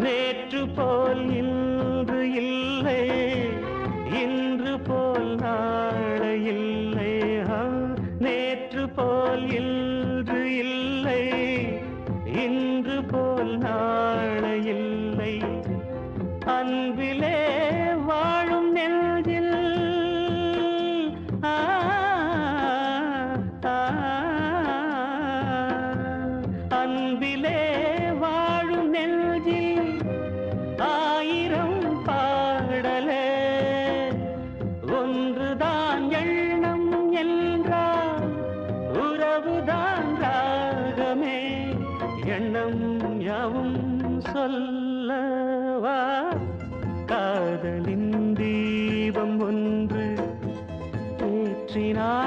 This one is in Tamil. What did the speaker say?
நேற்று போல் இன்று இல்லை, இன்று போல் நாளை இல்லை. நேற்று போல் இன்று இல்லை, இன்று போல் நாளை இல்லை. அன்பிலே வாழும் நெஞ்சில் அன்பிலே வாழும் நெஞ்சில் ஆயிரம் பாடலே, ஒன்றுதான் எண்ணம் என்றால் உறவுதான் ராகமே. எண்ணம் யாவும் சொல்லவா, காதலின் தீபம் ஒன்று ஏற்றினார்.